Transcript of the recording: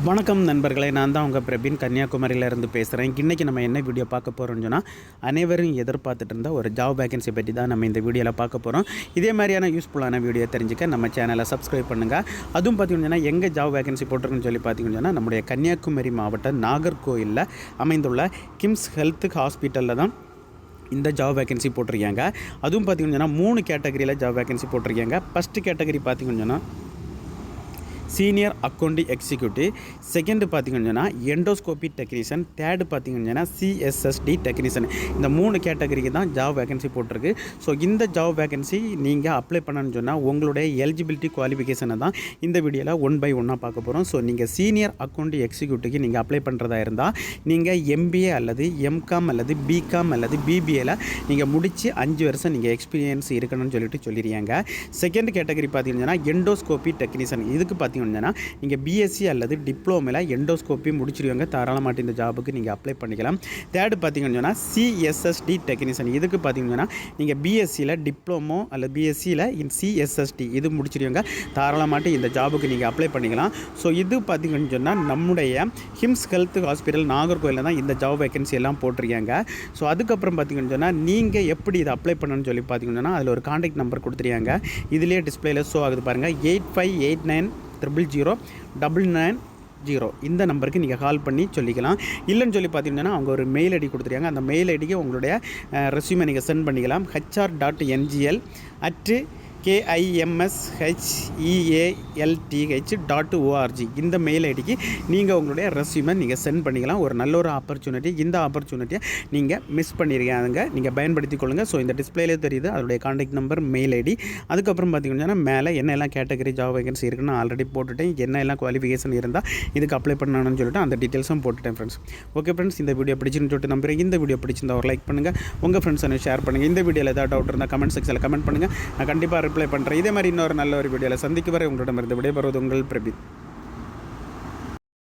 வணக்கம் நண்பர்களே, நான் தான் உங்கள் பிரபீன் கன்னியாகுமரியிலேருந்து பேசுகிறேன். இன்றைக்கி நம்ம என்ன வீடியோ பார்க்க போகிறோம்னு சொன்னால், அனைவரும் எதிர்பார்த்துட்டு இருந்த ஒரு ஜாப் வேகன்சி பற்றி தான் நம்ம இந்த வீடியோவில் பார்க்க போகிறோம். இதே மாதிரியான யூஸ்ஃபுல்லான வீடியோ தெரிஞ்சுக்க நம்ம சேனலை சப்ஸ்கிரைப் பண்ணுங்கள். அதுவும் பார்த்திங்கன்னா எங்கே ஜாப் வேகன்சி போட்டிருக்குன்னு சொல்லி பார்த்திங்கன்னா, நம்முடைய கன்னியாகுமரி மாவட்டம் நாகர்கோயிலில் அமைந்துள்ள கிம்ஸ் ஹெல்த் ஹாஸ்பிட்டலில் தான் இந்த ஜாப் வேகன்சி போட்டிருக்காங்க. அதுவும் பார்த்திங்கன்னா 3 கேட்டகரியில் ஜாப் வேகன்சி போட்டிருக்காங்க. ஃபஸ்ட்டு கேட்டகரி பார்த்திங்கன்னா சீனியர் அக்கௌண்டி எக்ஸிக்யூட்டிவ், செகண்டு பார்த்திங்கன்னா எண்டோஸ்கோபி டெக்னீஷியன், தேர்டு பார்த்திங்கன்னா சிஎஸ்எஸ்டி டெக்னீஷியன். இந்த 3 கேட்டகரிக்கு தான் ஜாப் வேகன்சி போட்டிருக்கு. ஸோ இந்த ஜாப் வேகன்சி நீங்கள் அப்ளை பண்ணணும்னு சொன்னால் உங்களுடைய எலிஜிபிலிட்டி குவாலிஃபிகேஷனை தான் இந்த வீடியோவில் 1 by 1 பார்க்க போகிறோம். ஸோ நீங்கள் சீனியர் அக்கௌண்டி எக்ஸிக்யூட்டிவ்க்கு நீங்கள் அப்ளை பண்ணுறதா இருந்தால் நீங்கள் எம்பிஏ அல்லது எம்காம் அல்லது பிகாம் அல்லது பிபிஏல நீங்கள் முடித்து 5 வருஷம் நீங்கள் எக்ஸ்பீரியன்ஸ் இருக்கணும்னு சொல்லியிருக்காங்க. செகண்ட் கேட்டகரி பார்த்திங்கன்னா எண்டோஸ்கோபி டெக்னீஷியன். இதுக்கு பார்த்திங்கன்னா நீங்கள் பிஎஸ்சி அல்லது டிப்ளோமில் எண்டோஸ்கோப்பி முடிச்சிருவாங்க, தாராளமாட்டு இந்த ஜாபுக்கு நீங்கள் அப்ளை பண்ணிக்கலாம். தேர்டு பார்த்திங்கன்னா சிஎஸ்எஸ்டி டெக்னீஷியன். இதுக்கு பார்த்திங்கன்னா நீங்கள் பிஎஸ்சியில் டிப்ளமோ அல்லது பிஎஸ்சியில் சிஎஸ்எஸ்டி இது முடிச்சிருவாங்க, தாராளமாட்டு இந்த ஜாபுக்கு நீங்கள் அப்ளை பண்ணிக்கலாம். ஸோ இது பார்த்திங்கன்னு சொன்னால் நம்முடைய கிம்ஸ் ஹெல்த் ஹாஸ்பிட்டல் நாகர்கோயிலில் தான் இந்த ஜாப் வேகன்சி எல்லாம் போட்டிருக்காங்க. ஸோ அதுக்கப்புறம் பார்த்திங்கன்னு சொன்னால் நீங்கள் எப்படி இதை அப்ளை பண்ணணும்னு சொல்லி பார்த்திங்கன்னா அதில் ஒரு கான்டாக்ட் நம்பர் கொடுத்துருக்காங்க. இதிலே டிஸ்பிளேல ஷோ ஆகுது பாருங்கள், 8589009990. இந்த நம்பருக்கு நீங்கள் கால் பண்ணி சொல்லிக்கலாம். இல்லைன்னு சொல்லி பார்த்தீங்கன்னா அவங்க ஒரு மெயில் ஐடி கொடுத்துருக்காங்க. அந்த மெயில் ஐடிக்கு உங்களுடைய ரெஸ்யூமை நீங்கள் சென்ட் பண்ணிக்கலாம். hr.ngl@kimshealth.org இந்த மெயில் ஐடிக்கு நீங்கள் உங்களுடைய ரெஸ்யூமை நீங்கள் சென்ட் பண்ணிக்கலாம். ஒரு நல்ல ஒரு ஆப்பர்ச்சுனிட்டி. இந்த ஆப்பர்ச்சுனிட்டியை நீங்கள் மிஸ் பண்ணியிருக்காங்க, நீங்கள் பயன்படுத்திக் கொள்ளுங்கள். ஸோ இந்த டிஸ்பிளேலே தெரியுது அதோடைய கான்டாக்ட் நம்பர், மெயில் ஐடி. அதுக்கப்புறம் பார்த்திங்கன்னா மேலே என்னெல்லாம் கேட்டகரி ஜாப் வேகன்சி இருக்குன்னு ஆல்ரெடி போட்டுட்டேன். என்ன எல்லாம் குவாலிஃபிகேஷன் இருந்தால் இதுக்கு அப்ளை பண்ணணும்னு சொல்லிட்டு அந்த டீட்டெயில்ஸும் போட்டுட்டேன் ஃப்ரெண்ட்ஸ். ஓகே ஃப்ரெண்ட்ஸ், இந்த வீடியோ பிடிச்சின்னு சொல்லிட்டு நம்புறேன். இந்த வீடியோ பிடிச்சிருந்தா ஒரு லைக் பண்ணுங்கள், உங்கள் ஃப்ரெண்ட்ஸை ஷேர் பண்ணுங்கள். இந்த வீடியோவில் ஏதாவது டவுட் இருந்தால் கமெண்ட் செக்ஷனில் கமெண்ட் பண்ணுங்கள், நான் கண்டிப்பாக ரிப்ளை பண்ணுறேன். இதே மாதிரி இன்னொரு நல்ல ஒரு வீடியோவில் சந்திக்கு வரை உங்களிடமிருந்து விடைபெறுவது உங்கள் பிரபீத்.